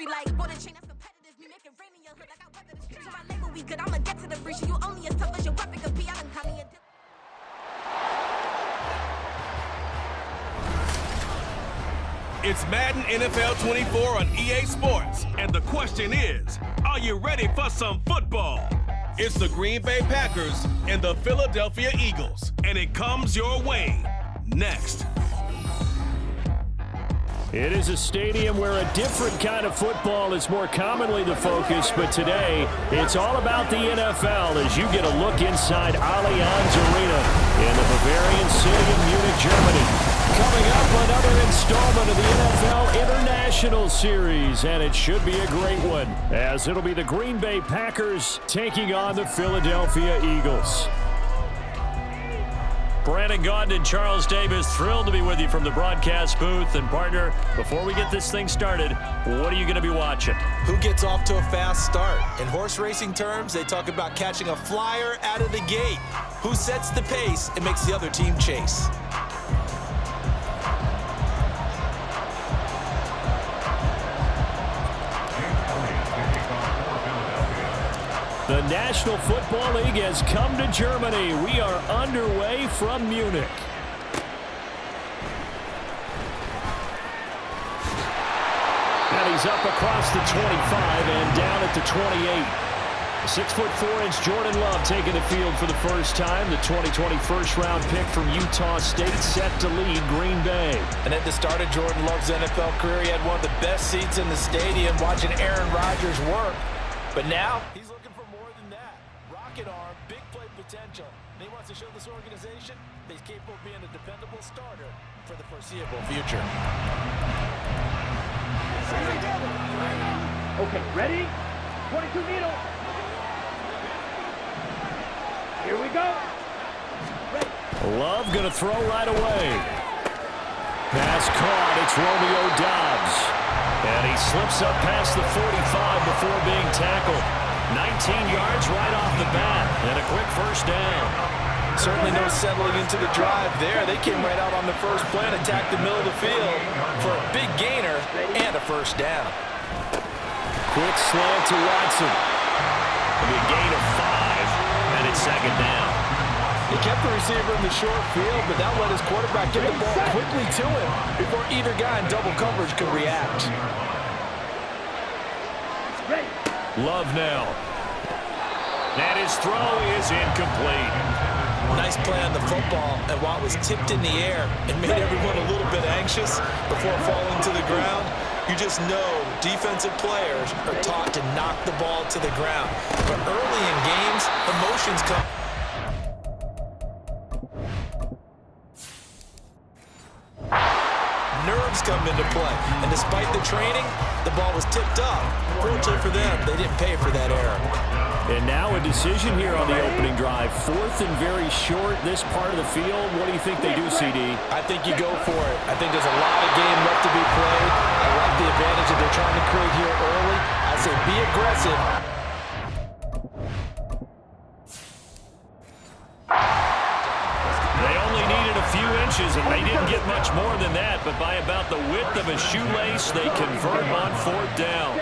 free like bought a chain that's competitive. Me make it rain in your hood like I weather the streets. My label we good, I'ma get to the breach. You only as tough as your weapon could be. I done caught me a It's Madden NFL 24 on EA Sports, and the question is, are you ready for some football? It's the Green Bay Packers and the Philadelphia Eagles, and it comes your way next. It is a stadium where a different kind of football is more commonly the focus, but today it's all about the NFL as you get a look inside Allianz Arena in the Bavarian city of Munich, Germany. Coming up, another installment of the NFL International Series, and it should be a great one, as it'll be the Green Bay Packers taking on the Philadelphia Eagles. Brandon Gaudin and Charles Davis, thrilled to be with you from the broadcast booth. And partner, before we get this thing started, what are you going to be watching? Who gets off to a fast start? In horse racing terms, they talk about catching a flyer out of the gate. Who sets the pace and makes the other team chase? The National Football League has come to Germany. We are underway from Munich. And he's up across the 25 and down at the 28. 6'4" Jordan Love taking the field for the first time. The 2020 first-round pick from Utah State set to lead Green Bay. And at the start of Jordan Love's NFL career, he had one of the best seats in the stadium watching Aaron Rodgers work. But now he's looking for more than that. Rocket arm, big play potential. And he wants to show this organization that he's capable of being a dependable starter for the foreseeable future. Okay, ready? 22 needle. Here we go. Ready. Love going to throw right away. Pass caught. It's Romeo Doubs. And he slips up past the 45 before being tackled. 19 yards right off the bat. And a quick first down. Certainly no settling into the drive there. They came right out on the first play and attacked the middle of the field for a big gainer and a first down. Quick slant to Watson. A gain of 5, and it's second down. He kept the receiver in the short field, but that let his quarterback get the ball quickly to him before either guy in double coverage could react. Love now. And his throw is incomplete. Nice play on the football, and while it was tipped in the air and made everyone a little bit anxious before falling to the ground, you just know defensive players are taught to knock the ball to the ground. But early in games, emotions come. Nerves come into play, and despite the training, the ball was tipped up. Fortunately for them, they didn't pay for that error. And now a decision here on the opening drive. 4th and very short, this part of the field. What do you think they do, CD? I think you go for it. I think there's a lot of game left to be played. I like the advantage that they're trying to create here early. I say be aggressive. They only needed a few inches, and they didn't get much more than that. But by about the width of a shoelace, they convert on 4th down.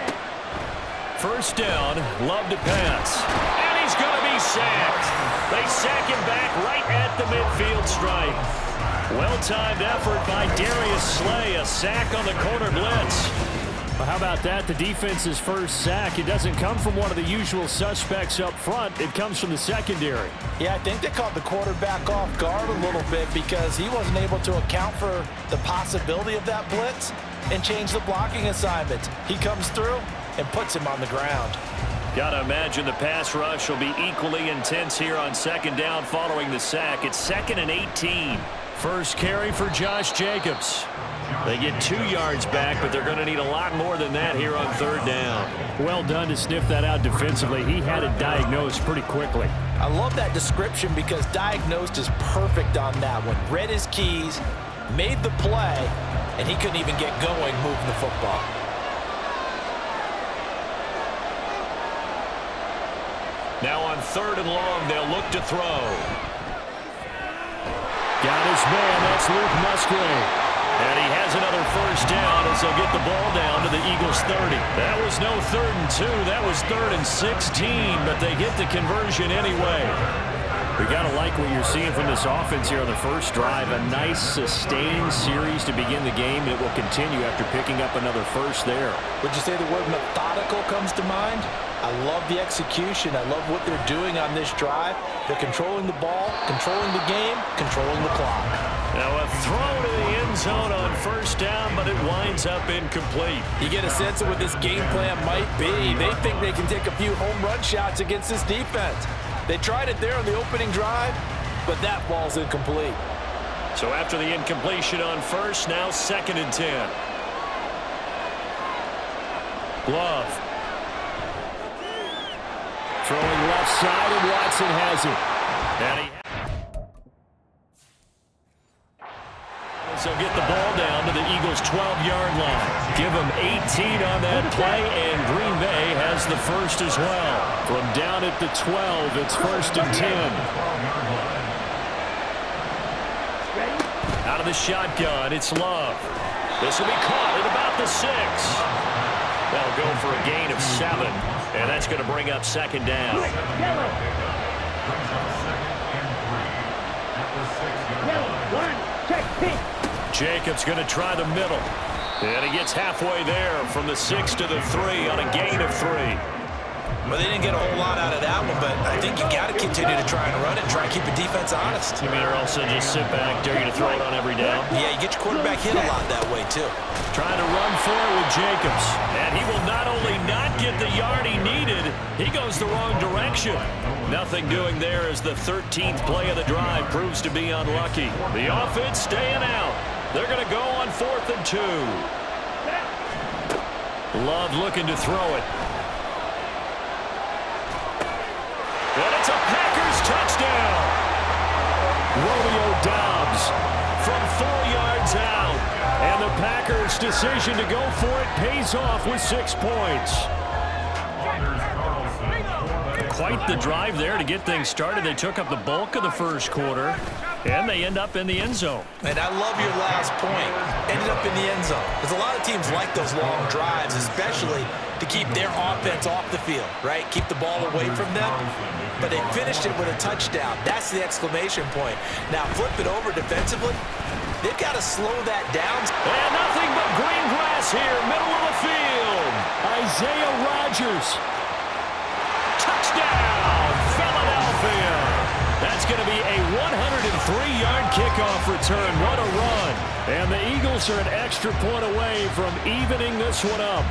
First down, Love to pass. And he's going to be sacked. They sack him back right at the midfield stripe. Well-timed effort by Darius Slay. A sack on the corner blitz. Well, how about that? The defense's first sack. It doesn't come from one of the usual suspects up front. It comes from the secondary. Yeah, I think they caught the quarterback off guard a little bit because he wasn't able to account for the possibility of that blitz and change the blocking assignment. He comes through and puts him on the ground. Gotta imagine the pass rush will be equally intense here on second down following the sack. It's 2nd and 18. First carry for Josh Jacobs. They get 2 yards back, but they're going to need a lot more than that here on 3rd down. Well done to sniff that out defensively. He had it diagnosed pretty quickly. I love that description because diagnosed is perfect on that one. Read his keys, made the play, and he couldn't even get going moving the football. Now on 3rd and long, they'll look to throw. Got his man, that's Luke Musgrave. And he has another first down as they'll get the ball down to the Eagles' 30. That was no 3rd and 2. That was 3rd and 16, but they get the conversion anyway. We got to like what you're seeing from this offense here on the first drive. A nice, sustained series to begin the game, and it will continue after picking up another first there. Would you say the word methodical comes to mind? I love the execution. I love what they're doing on this drive. They're controlling the ball, controlling the game, controlling the clock. Now a throw to the end zone on first down, but it winds up incomplete. You get a sense of what this game plan might be. They think they can take a few home run shots against this defense. They tried it there on the opening drive, but that ball's incomplete. So after the incompletion on first, now 2nd and 10. Love. Throwing left side, and Watson has it. So get the ball down to the Eagles' 12-yard line. Give them 18 on that play, and Green Bay has the first as well. From down at the 12, it's 1st and 10. Out of the shotgun, it's Love. This will be caught at about the 6. That'll go for a gain of 7, and that's going to bring up 2nd down. Jacobs going to try the middle. And he gets halfway there from the 6 to the 3 on a gain of 3. Well, they didn't get a whole lot out of that one, but I think you got to continue to try and run it and try and keep the defense honest. You mean, or also just sit back, dare you to throw it on every down? Yeah, you get your quarterback hit a lot that way, too. Trying to run forward with Jacobs. And he will not only not get the yard he needed, he goes the wrong direction. Nothing doing there as the 13th play of the drive proves to be unlucky. The offense staying out. They're going to go on 4th and 2. Love looking to throw it. And it's a Packers touchdown. Romeo Doubs from 4 yards out. And the Packers' decision to go for it pays off with 6 points. Quite the drive there to get things started. They took up the bulk of the first quarter, and they end up in the end zone. And I love your last point. Ended up in the end zone. Because a lot of teams like those long drives, especially to keep their offense off the field, right? Keep the ball away from them. But they finished it with a touchdown. That's the exclamation point. Now flip it over defensively. They've got to slow that down. And nothing but green grass here, middle of the field. Isaiah Rodgers. Touchdown, Philadelphia. That's going to be a 103-yard kickoff return. What a run. And the Eagles are an extra point away from evening this one up.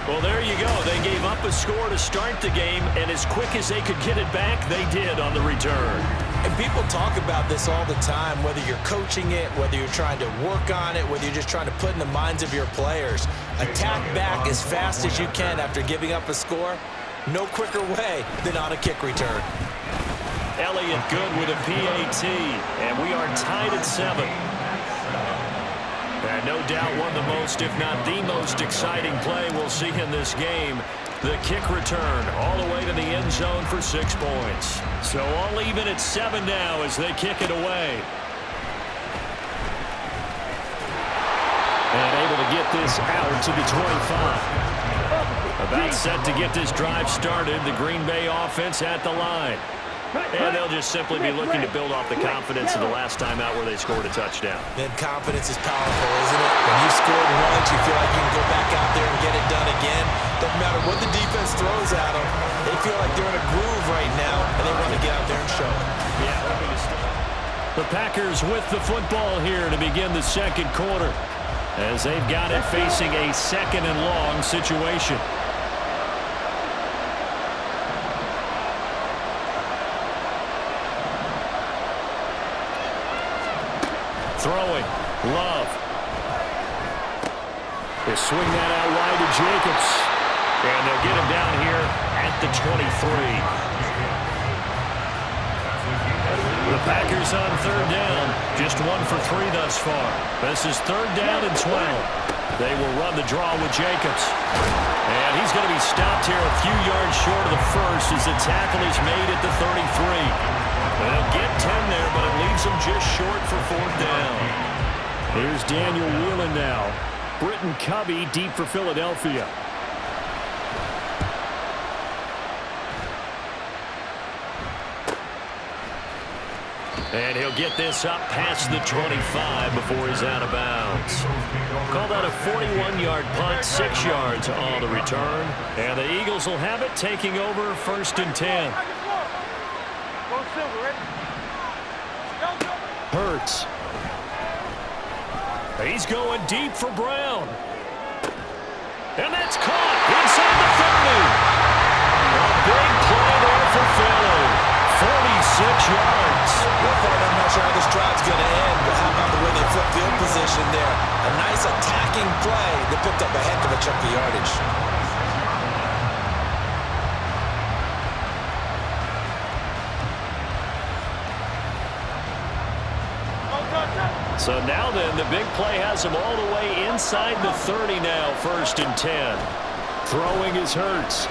Well, there you go. They gave up a score to start the game, and as quick as they could get it back, they did on the return. And people talk about this all the time, whether you're coaching it, whether you're trying to work on it, whether you're just trying to put in the minds of your players. Attack back as fast as you can after giving up a score. No quicker way than on a kick return. Elliott good with a PAT, and we are tied at 7. And no doubt one of the most, if not the most exciting play we'll see in this game. The kick return all the way to the end zone for 6 points. So all even at 7 now as they kick it away. And able to get this out to the 25. About set to get this drive started. The Green Bay offense at the line. And they'll just simply be looking to build off the confidence of the last time out where they scored a touchdown. Then confidence is powerful, isn't it? When you scored once, you feel like you can go back out there and get it done again. Doesn't matter what the defense throws at them. They feel like they're in a groove right now, and they want to get out there and show it. Yeah. The Packers with the football here to begin the second quarter, as they've got it facing a 2nd and long situation. Throwing, Love. They swing that out wide to Jacobs. And they'll get him down here at the 23. The Packers on 3rd down. Just 1 for 3 thus far. This is 3rd down and 12. They will run the draw with Jacobs. And he's going to be stopped here a few yards short of the first as the tackle is made at the 33. They'll get 10 there, but it leaves them just short for 4th down. Here's Daniel Whelan now. Britton Covey deep for Philadelphia. And he'll get this up past the 25 before he's out of bounds. Call that a 41-yard punt, 6 yards on the return. And the Eagles will have it, taking over 1st and 10. Hurts. He's going deep for Brown. And that's caught inside the 30. A big play there for Philly. 46 yards. Well, I'm not sure how this drive's going to end, but how about the way they flip field position there? A nice attacking play that picked up a heck of a chunk of yardage. So now then, the big play has him all the way inside the 30 now, 1st and 10. Throwing is Hurts.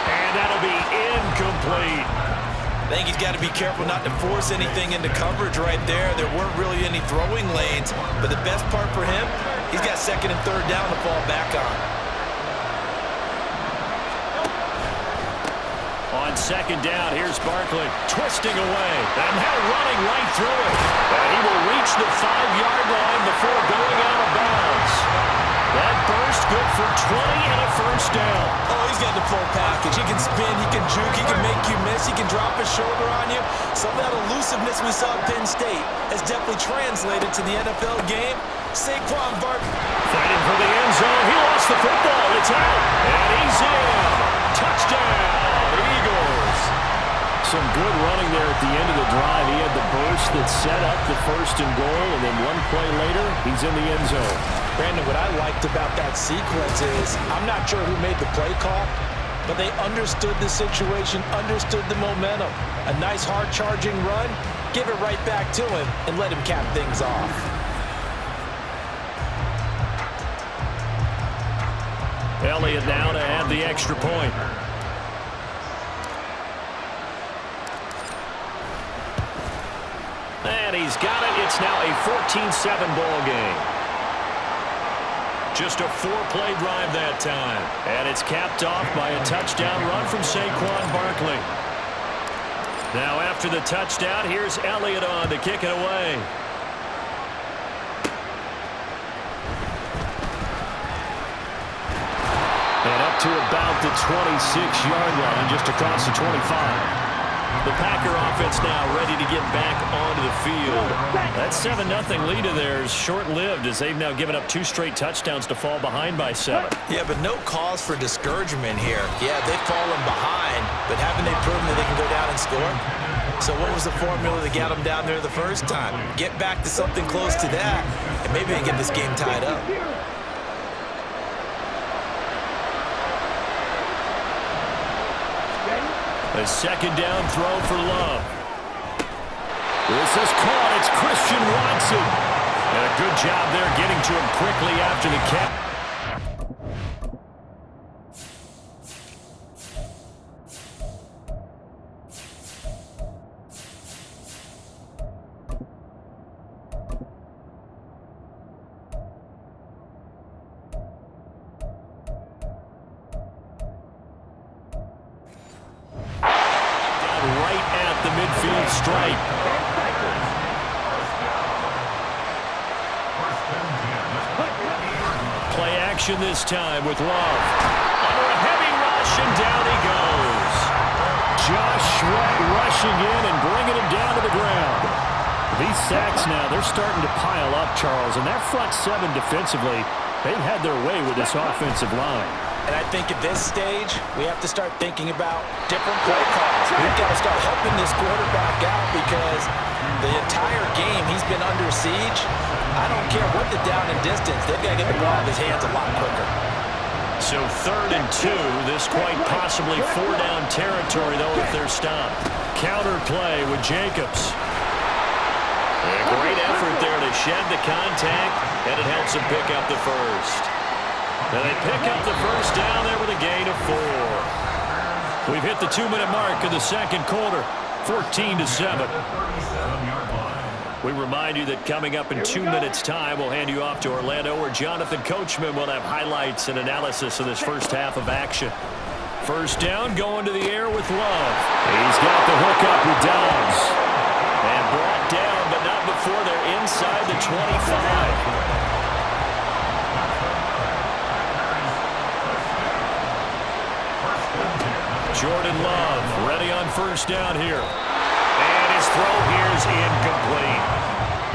And that'll be incomplete. I think he's got to be careful not to force anything into coverage right there. There weren't really any throwing lanes, but the best part for him, he's got 2nd and 3rd down to fall back on. On 2nd down, here's Barkley twisting away, and now running right through it. And he will reach the 5-yard line before going out of bounds. That burst good for 20 and a 1st down. Oh, he's got the full package. He can spin, he can juke, he can make you miss, he can drop his shoulder on you. Some of that elusiveness we saw at Penn State has definitely translated to the NFL game. Saquon Barkley fighting for the end zone. He lost the football. It's out. And he's in. Touchdown, Eagles. Some good running there at the end of the drive. He had the burst that set up the 1st and goal, and then one play later, he's in the end zone. Brandon, what I liked about that sequence is I'm not sure who made the play call, but they understood the situation, understood the momentum. A nice hard-charging run, give it right back to him, and let him cap things off. Elliott now to add the extra point. And he's got it. It's now a 14-7 ball game. Just a 4-play drive that time. And it's capped off by a touchdown run from Saquon Barkley. Now after the touchdown, here's Elliott on to kick it away. And up to about the 26-yard line, just across the 25. The Packer offense now ready to get back onto the field. That 7-0 lead of theirs short-lived as they've now given up 2 straight touchdowns to fall behind by 7. Yeah, but no cause for discouragement here. Yeah, they've fallen behind, but haven't they proven that they can go down and score? So what was the formula that got them down there the first time? Get back to something close to that, and maybe they get this game tied up. A 2nd down throw for Love. This is caught. It's Christian Watson. And a good job there getting to him quickly after the catch. Strike. Play action this time with Love. Under a heavy rush, and down he goes. Josh Sweat rushing in and bringing him down to the ground. These sacks now, they're starting to pile up, Charles, and that front 7 defensively, they've had their way with this offensive line. And I think at this stage, we have to start thinking about different play calls. We've got to start helping this quarterback out because the entire game he's been under siege. I don't care what the down and distance. They've got to get the ball in his hands a lot quicker. So 3rd and 2. This quite possibly 4-down territory, though, if they're stopped. Counter play with Jacobs. A great effort there to shed the contact, and it helps him pick up the first. And they pick up the 1st down there with a gain of 4. We've hit the 2-minute mark of the 2nd quarter. 14-7. We remind you that coming up in 2 minutes' time, we'll hand you off to Orlando, where Jonathan Coachman will have highlights and analysis of this first half of action. First down, going to the air with Love. He's got the hook up with Dobbs. And brought down, but not before they're inside the 25. Jordan Love ready on first down here. And his throw here is incomplete.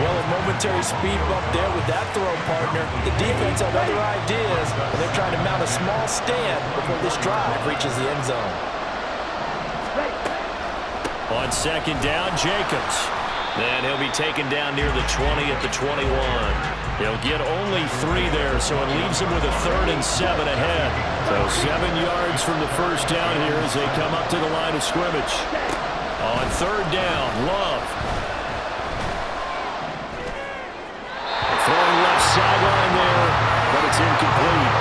Well, a momentary speed bump there with that throw, partner. The defense had other ideas, and they're trying to mount a small stand before this drive reaches the end zone. On second down, Jacobs. Then he'll be taken down near the 20 at the 21. He'll get only 3 there, so it leaves him with a 3rd and 7 ahead. So 7 yards from the first down here as they come up to the line of scrimmage. On third down, Love. Throwing left sideline there, but it's incomplete.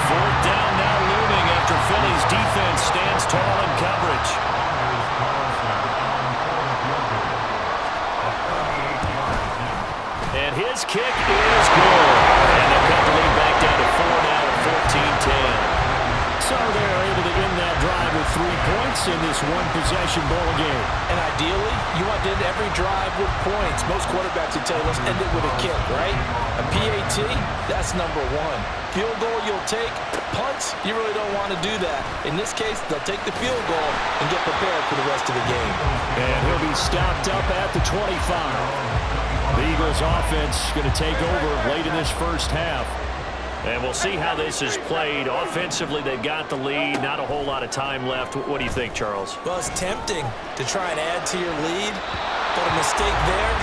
Fourth down now looming after Philly's defense stands tall in coverage. And his kick is good. And they'll cut the lead back down to 4 now at 14-10. So they're able to end that drive with 3 points in this one-possession ball game. And ideally, you want to end every drive with points. Most quarterbacks would tell you, let's end it with a kick, right? A PAT, that's number 1. Field goal you'll take. Punts, you really don't want to do that. In this case, they'll take the field goal and get prepared for the rest of the game. And he'll be stopped up at the 25. The Eagles offense going to take over late in this first half. And we'll see how this is played. Offensively, they've got the lead. Not a whole lot of time left. What do you think, Charles? Well, it's tempting to try and add to your lead, but a mistake there,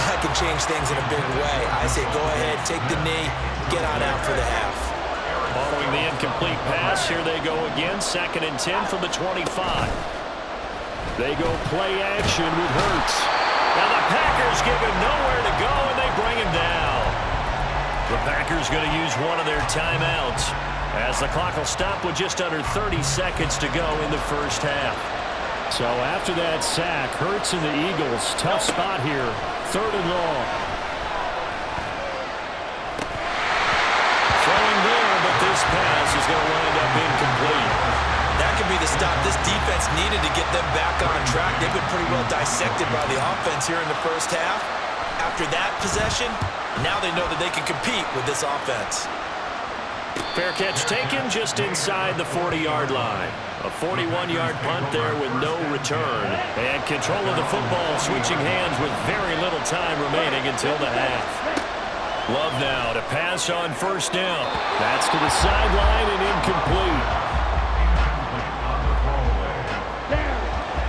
that can change things in a big way. I say go ahead, take the knee, get on out for the half. Following the incomplete pass, here they go again. 2nd and 10 from the 25. They go play action with Hurts. Now the Packers give him nowhere to go, and they bring him down. The Packers going to use one of their timeouts as the clock will stop with just under 30 seconds to go in the first half. So after that sack, Hurts and the Eagles, tough spot here. 3rd and long. Throwing there, but this pass is going to wind up incomplete. That could be the stop this defense needed to get them back on track. They've been pretty well dissected by the offense here in the first half. After that possession, now they know that they can compete with this offense. Fair catch taken just inside the 40-yard line. A 41-yard punt there with no return. And control of the football switching hands with very little time remaining until the half. Love now to pass on first down. That's to the sideline and incomplete.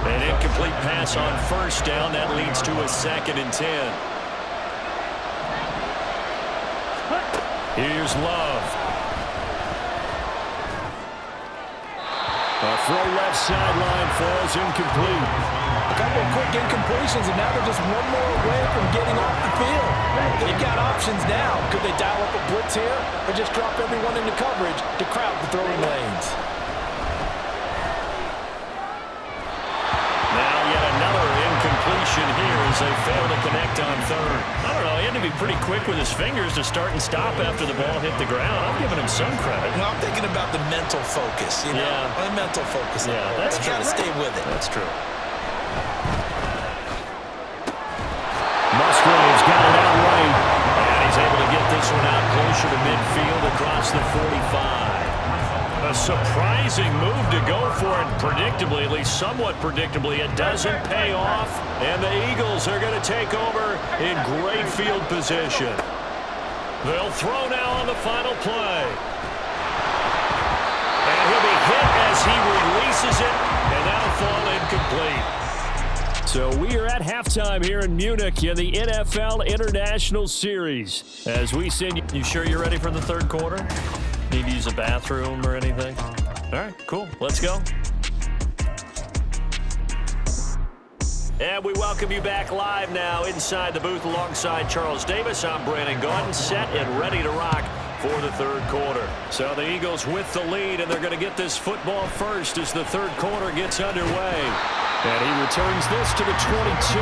An incomplete pass on first down. That leads to a 2nd and 10. Here's Love. A throw left sideline falls incomplete. A couple of quick incompletions, and now they're just one more away from getting off the field. They've got options now. Could they dial up a blitz here or just drop everyone into coverage to crowd the throwing lanes? Now yet another incompletion here as they fail to connect on 3rd. I don't know, he had to be pretty quick with his fingers to start and stop after the ball hit the ground. I'm giving him some credit. Well, I'm thinking about the mental focus, you know? Yeah. The mental focus. Yeah, that's true. Got to stay with it. That's true. Musgrave's got it out right. And he's able to get this one out closer to midfield across the 45. A surprising move to go for it, predictably, at least somewhat predictably. It doesn't pay off, and the Eagles are going to take over in great field position. They'll throw now on the final play. And he'll be hit as he releases it, and that'll fall incomplete. So we are at halftime here in Munich in the NFL International Series. As we send you sure you're ready for the 3rd quarter? Need to use a bathroom or anything? All right, cool. Let's go. And we welcome you back live now inside the booth alongside Charles Davis. I'm Brandon Gordon, set and ready to rock for the 3rd quarter. So the Eagles with the lead, and they're going to get this football first as the 3rd quarter gets underway. And he returns this to the 22.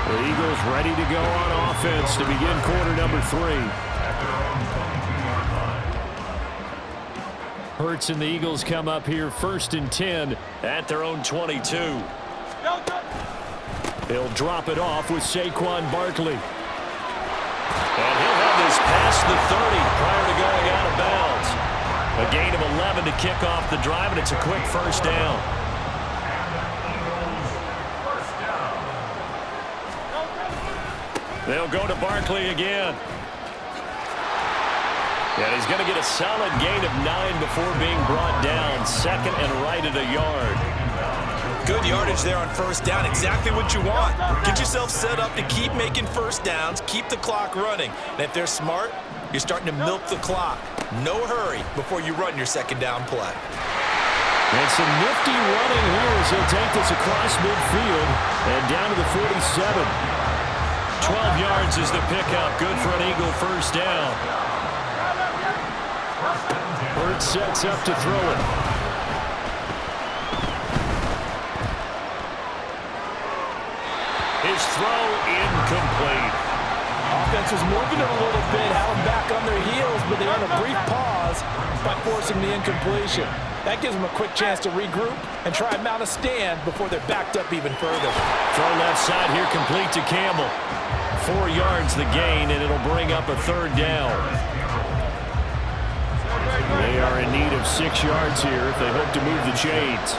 The Eagles ready to go on offense to begin quarter number 3. Hurts and the Eagles come up here 1st and 10 at their own 22. He'll drop it off with Saquon Barkley. And he'll have this past the 30 prior to going out of bounds. A gain of 11 to kick off the drive, and it's a quick first down. They'll go to Barkley again. And he's going to get a solid gain of 9 before being brought down. 2nd and right at a yard. Good yardage there on first down. Exactly what you want. Get yourself set up to keep making first downs, keep the clock running. And if they're smart, you're starting to milk the clock. No hurry before you run your second down play. And some nifty running here as he'll take this across midfield and down to the 47. 12 yards is the pickup. Good for an Eagle first down. Hurts sets up to throw it. His throw incomplete. Offense was moving it a little bit, had them back on their heels, but they earned a brief pause by forcing the incompletion. That gives them a quick chance to regroup and try and mount a stand before they're backed up even further. Throw left side here, complete to Campbell. 4 yards the gain, and it'll bring up a 3rd down. They are in need of 6 yards here if they hope to move the chains.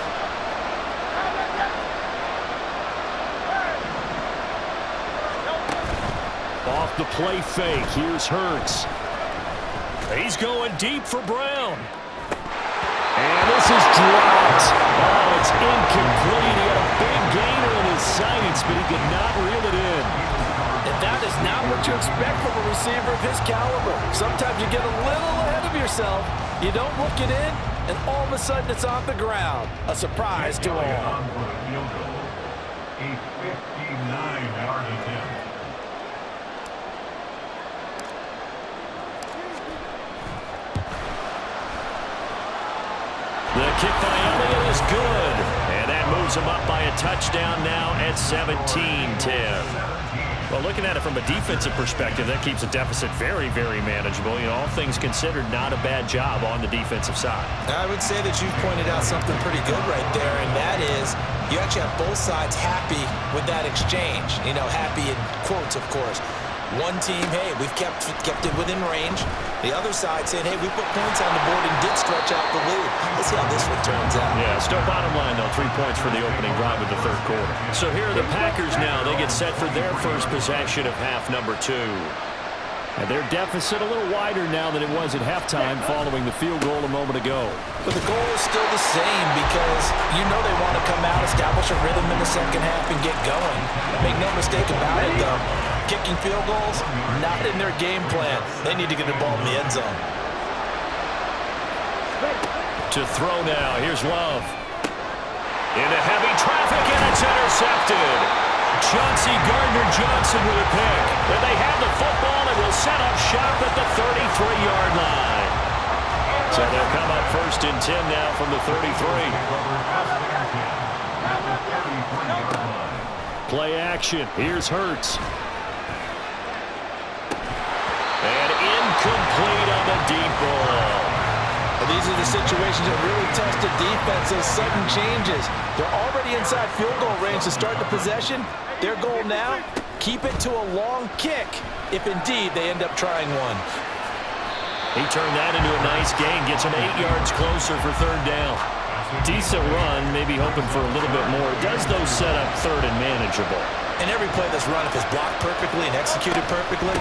Off the play fake, here's Hurts. He's going deep for Brown. And this is dropped. Oh, it's incomplete. He had a big gainer in his sights, but he could not reel it in. And that is not what you expect from a receiver of his caliber. Sometimes you get a little ahead of yourself, you don't look it in, and all of a sudden it's on the ground. A surprise to all. A 59-yard attempt. The kick by Elliott is good. And that moves him up by a touchdown now at 17-10. Well, looking at it from a defensive perspective, that keeps a deficit very, very manageable. You know, all things considered, not a bad job on the defensive side. I would say that you've pointed out something pretty good right there, and that is you actually have both sides happy with that exchange. You know, happy in quotes, of course. One team, hey, we've kept it within range. The other side saying, hey, we put points on the board and did stretch out the lead. Let's see how this one turns out. Yeah, still bottom line, though, 3 points for the opening drive of the 3rd quarter. So here are the Packers now. They get set for their first possession of half number 2. And their deficit a little wider now than it was at halftime following the field goal a moment ago. But the goal is still the same because you know they want to come out, establish a rhythm in the second half, and get going. Make no mistake about it, though. Kicking field goals, not in their game plan. They need to get the ball in the end zone. To throw now, here's Love. Into heavy traffic, and it's intercepted. Chauncey Gardner-Johnson with a pick. And they have the football and will set up shop at the 33-yard line. So they'll come up 1st and 10 now from the 33. Play action. Here's Hurts. And incomplete on the deep ball. And these are the situations that really test the defense, those sudden changes. They're already inside field goal range to start the possession. Their goal now, keep it to a long kick, if indeed they end up trying one. He turned that into a nice gain, gets him 8 yards closer for 3rd down. Decent run, maybe hoping for a little bit more. Does those set up 3rd and manageable? And every play that's run, if it's blocked perfectly and executed perfectly,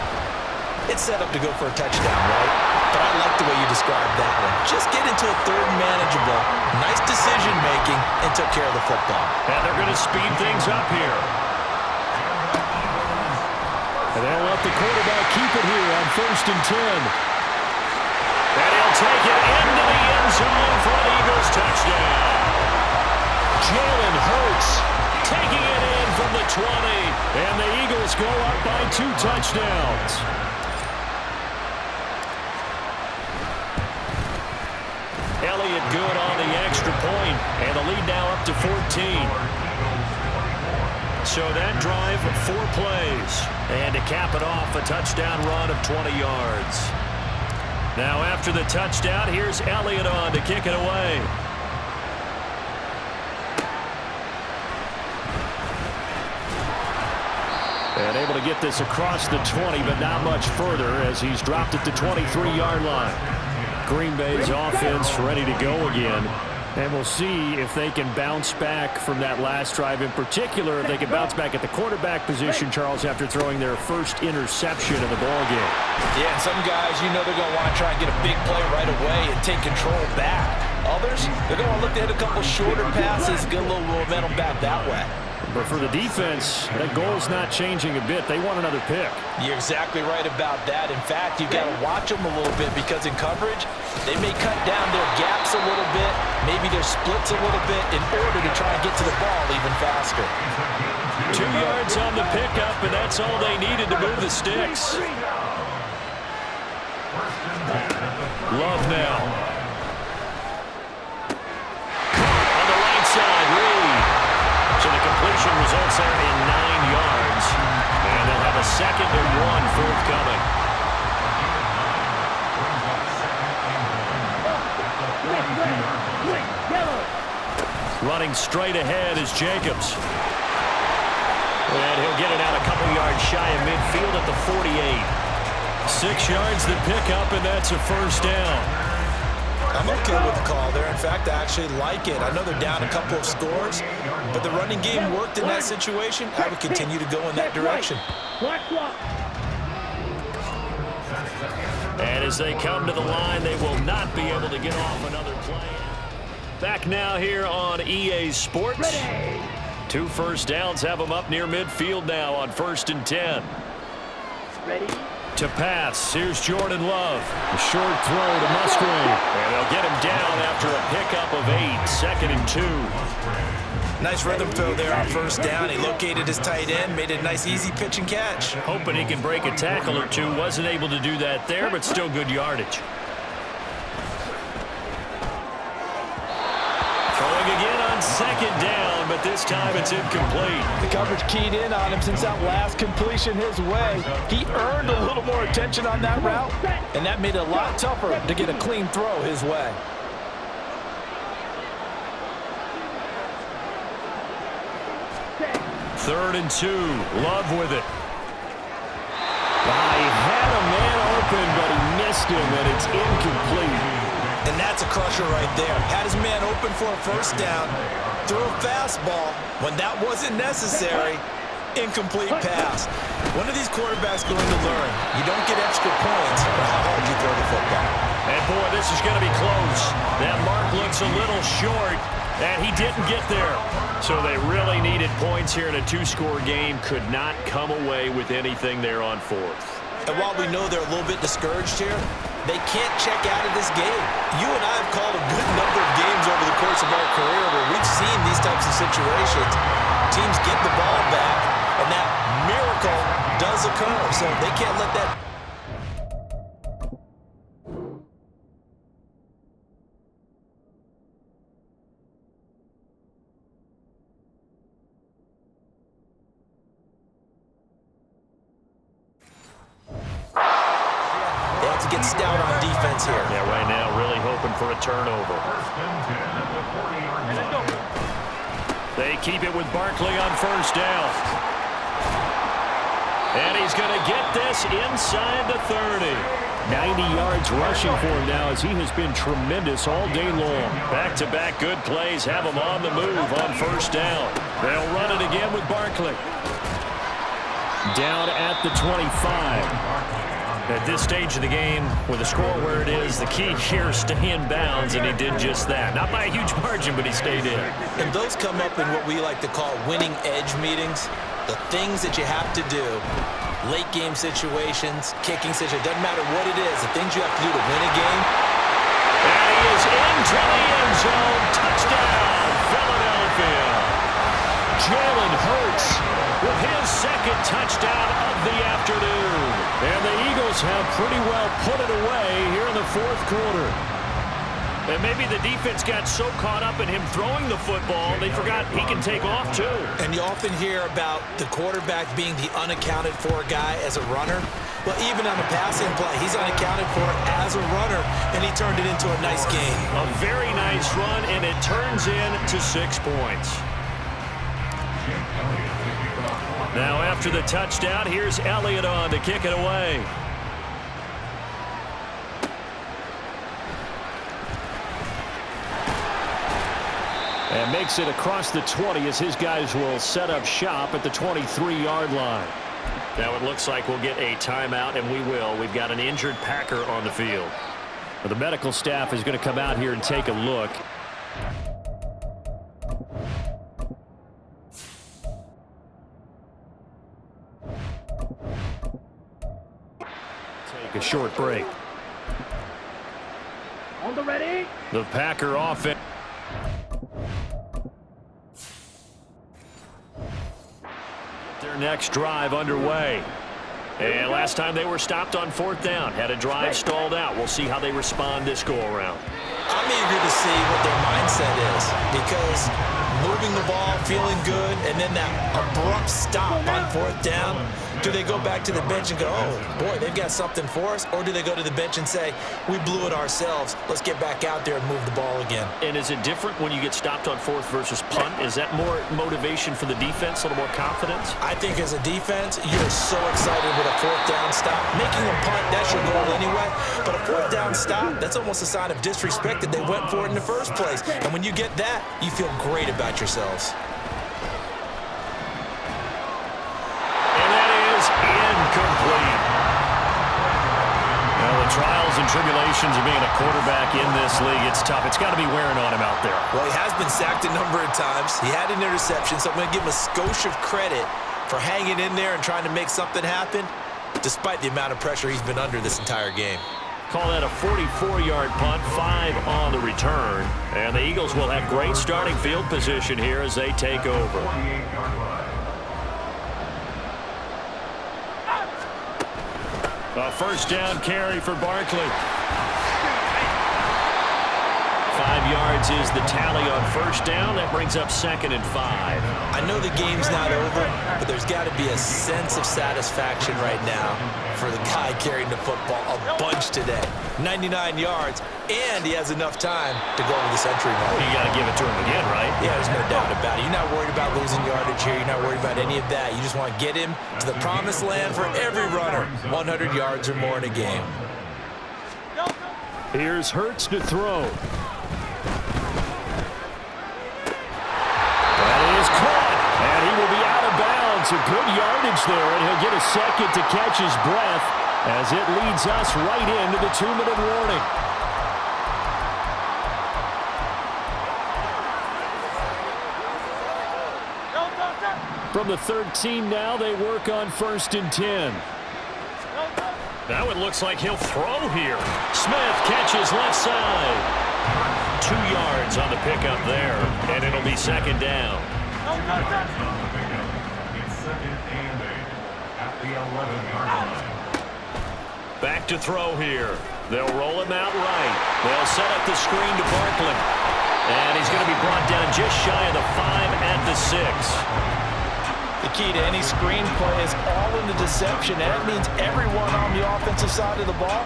it's set up to go for a touchdown, right? But I like the way you described that one. Just get into a 3rd and manageable, nice decision-making, and took care of the football. And they're going to speed things up here. And they'll let the quarterback keep it here on 1st and 10. And he'll take it into the end zone for an Eagles touchdown. Jalen Hurts taking it in from the 20. And the Eagles go up by 2 touchdowns. Elliott good on the extra point, and the lead now up to 14. So that drive, 4 plays. And to cap it off, a touchdown run of 20 yards. Now after the touchdown, here's Elliott on to kick it away. And able to get this across the 20, but not much further as he's dropped it to 23-yard line. Green Bay's offense ready to go again. And we'll see if they can bounce back from that last drive. In particular, if they can bounce back at the quarterback position, Charles, after throwing their first interception of the ballgame. Yeah, and some guys, you know they're going to want to try and get a big play right away and take control back. Others, they're going to look to hit a couple shorter passes, get a little momentum back that way. But for the defense, that goal's not changing a bit. They want another pick. You're exactly right about that. In fact, you've got to watch them a little bit because in coverage, they may cut down their gaps a little bit, maybe their splits a little bit in order to try and get to the ball even faster. 2 yards on the pickup, and that's all they needed to move the sticks. Love now. On the right side, Reed. So the completion results there in 9 yards. And they'll have a 2nd and 1 forthcoming. Running straight ahead is Jacobs. And he'll get it out a couple yards shy of midfield at the 48. 6 yards the pickup, and that's a first down. I'm okay with the call there. In fact, I actually like it. I know they're down a couple of scores, but the running game worked in that situation. I would continue to go in that direction. And as they come to the line, they will not be able to get off another play. Back now here on EA Sports. 2 first downs have them up near midfield now on 1st and 10. Ready? To pass, here's Jordan Love. A short throw to Musgrave. And they'll get him down after a pickup of 8. 2nd and 2. Nice rhythm throw there on 1st down. He located his tight end, made a nice easy pitch and catch. Hoping he can break a tackle or two. Wasn't able to do that there, but still good yardage. Throwing again on 2nd down, but this time it's incomplete. The coverage keyed in on him since that last completion his way. He earned a little more attention on that route, and that made it a lot tougher to get a clean throw his way. Third and 2. Love with it. He had a man open, but he missed him, and it's incomplete. And that's a crusher right there. Had his man open for a 1st down, threw a fastball when that wasn't necessary. Incomplete pass. One of these quarterbacks going to learn. You don't get extra points for how hard you throw the football. And boy, this is going to be close. That mark looks a little short, and he didn't get there. So they really needed points here in a 2-score game. Could not come away with anything there on 4th. And while we know they're a little bit discouraged here, they can't check out of this game. You and I have called a good number of games over the course of our career where we've seen these types of situations. Teams get the ball back, and that miracle does occur. So they can't let that. Get stout on defense here. Yeah, right now really hoping for a turnover. They keep it with Barkley on 1st down. And he's going to get this inside the 30. 90 yards rushing for him now as he has been tremendous all day long. Back-to-back good plays have him on the move on 1st down. They'll run it again with Barkley. Down at the 25. At this stage of the game, with the score where it is, the key here is stay in bounds, and he did just that. Not by a huge margin, but he stayed in. And those come up in what we like to call winning edge meetings. The things that you have to do, late game situations, kicking situations, doesn't matter what it is, the things you have to do to win a game. And he is into the end zone. Touchdown, Philadelphia. Jalen Hurts with his 2nd touchdown of the afternoon. And the Eagles have pretty well put it away here in the 4th quarter. And maybe the defense got so caught up in him throwing the football, they forgot he can take off too. And you often hear about the quarterback being the unaccounted for guy as a runner. Well, even on a passing play, he's unaccounted for as a runner, and he turned it into a nice game. A very nice run, and it turns into 6 points. Now after the touchdown, here's Elliott on to kick it away. And makes it across the 20 as his guys will set up shop at the 23-yard line. Now it looks like we'll get a timeout, and we will. We've got an injured Packer on the field. Well, the medical staff is going to come out here and take a look. Take a short break. On the ready. The Packer offense. Their next drive underway. And last time they were stopped on 4th down. Had a drive stalled out. We'll see how they respond this go-around. I'm eager to see what their mindset is, because moving the ball, feeling good, and then that abrupt stop on 4th down, do they go back to the bench and go, oh, boy, they've got something for us? Or do they go to the bench and say, we blew it ourselves, let's get back out there and move the ball again? And is it different when you get stopped on 4th versus punt? Is that more motivation for the defense, a little more confidence? I think as a defense, you're so excited with a 4th down stop. Making a punt, that's your goal anyway. But a 4th down stop, that's almost a sign of disrespect that they went for it in the first place. And when you get that, you feel great about yourselves. Incomplete. Well, the trials and tribulations of being a quarterback in this league, it's tough. It's got to be wearing on him out there. Well, he has been sacked a number of times. He had an interception, so I'm going to give him a skosh of credit for hanging in there and trying to make something happen, despite the amount of pressure he's been under this entire game. Call that a 44-yard punt, 5 on the return. And the Eagles will have great starting field position here as they take over. A first down carry for Barkley. 5 yards is the tally on first down. That brings up 2nd and 5. I know the game's not over, but there's got to be a sense of satisfaction right now for the guy carrying the football a bunch today. 99 yards, and he has enough time to go over the century mark. Well, you got to give it to him again, right? Yeah, there's no doubt about it. You're not worried about losing yardage here. You're not worried about any of that. You just want to get him to the promised land for every runner. 100 yards or more in a game. Here's Hurts to throw. And he will be out of bounds. A good yardage there, and he'll get a second to catch his breath as it leads us right into the 2-minute warning. From the 13 now, they work on 1st and 10. Now it looks like he'll throw here. Smith catches left side. 2 yards on the pickup there, and it'll be 2nd down. Back to throw here. They'll roll him out right. They'll set up the screen to Barkley. And he's going to be brought down just shy of the 5 at the 6. The key to any screen play is all in the deception, and that means everyone on the offensive side of the ball.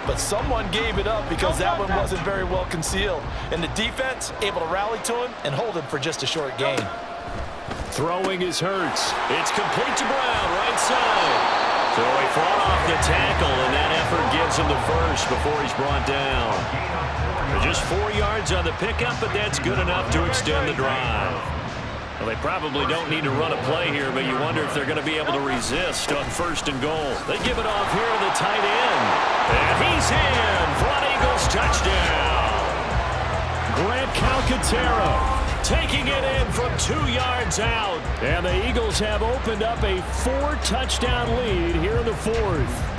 But someone gave it up because that one wasn't very well concealed. And the defense able to rally to him and hold him for just a short gain. Throwing is Hurts. It's complete to Brown, right side. So he fought off the tackle, and that effort gives him the first before he's brought down. Just 4 yards on the pickup, but that's good enough to extend the drive. Well, they probably don't need to run a play here, but you wonder if they're going to be able to resist on 1st and goal. They give it off here to the tight end. And he's in for an Eagles touchdown. Grant Calcaterra taking it in from 2 yards out. And the Eagles have opened up a 4-touchdown lead here in the 4th.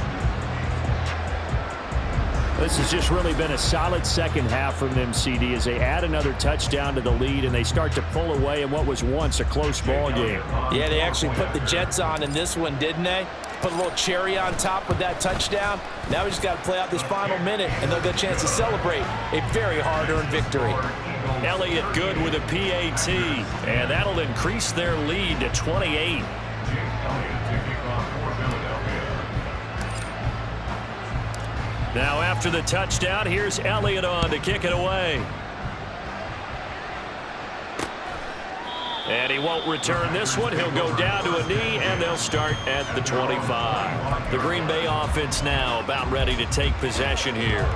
This has just really been a solid second half from them, CD, as they add another touchdown to the lead and they start to pull away in what was once a close ball game. Yeah, they actually put the Jets on in this one, didn't they? put a little cherry on top with that touchdown. Now we just got to play out this final minute, and they'll get a chance to celebrate a very hard-earned victory. Elliott good with a PAT, and that'll increase their lead to 28. Now after the touchdown, here's Elliott on to kick it away. And he won't return this one. He'll go down to a knee, and they'll start at the 25. The Green Bay offense now about ready to take possession here.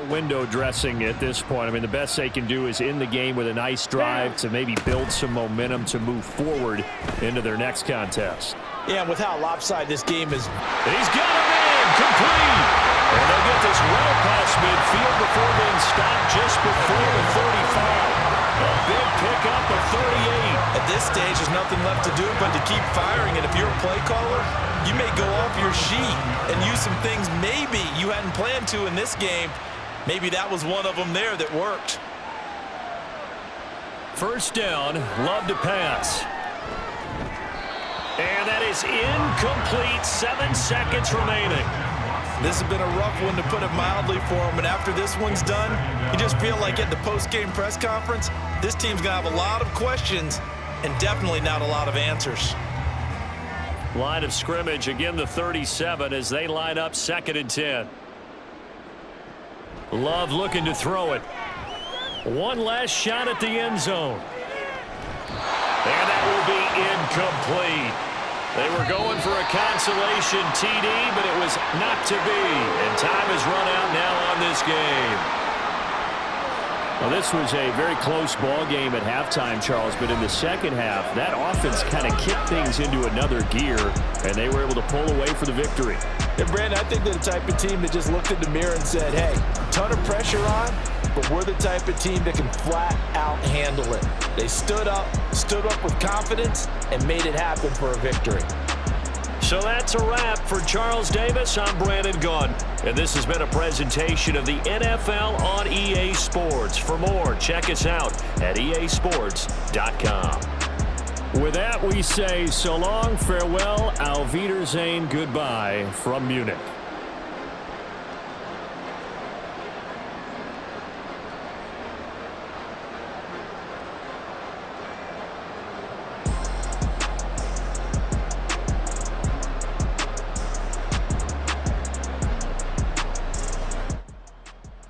Window dressing at this point. I mean, the best they can do is in the game with a nice drive to maybe build some momentum to move forward into their next contest. Yeah, with how lopsided this game is. He's got him in, complete. And they'll get this well past midfield before being stopped just before the 35. A big pickup of 38. At this stage, there's nothing left to do but to keep firing. And if you're a play caller, you may go off your sheet and use some things maybe you hadn't planned to in this game. Maybe that was one of them there that worked. First down, Love to pass. And that is incomplete. 7 seconds remaining. This has been a rough one, to put it mildly, for him. And after this one's done, you just feel like at the post-game press conference, this team's going to have a lot of questions and definitely not a lot of answers. Line of scrimmage, again the 37 as they line up 2nd and 10. Love looking to throw it. One last shot at the end zone. And that will be incomplete. They were going for a consolation TD, but it was not to be. And time has run out now on this game. Well, this was a very close ball game at halftime, Charles, but in the second half, that offense kind of kicked things into another gear, and they were able to pull away for the victory. And Brandon, I think they're the type of team that just looked in the mirror and said, hey, ton of pressure on, but we're the type of team that can flat out handle it. They stood up with confidence, and made it happen for a victory. So that's a wrap for Charles Davis. I'm Brandon Gunn, and this has been a presentation of the NFL on EA Sports. For more, check us out at easports.com. With that, we say so long, farewell, auf Wiedersehen, goodbye from Munich.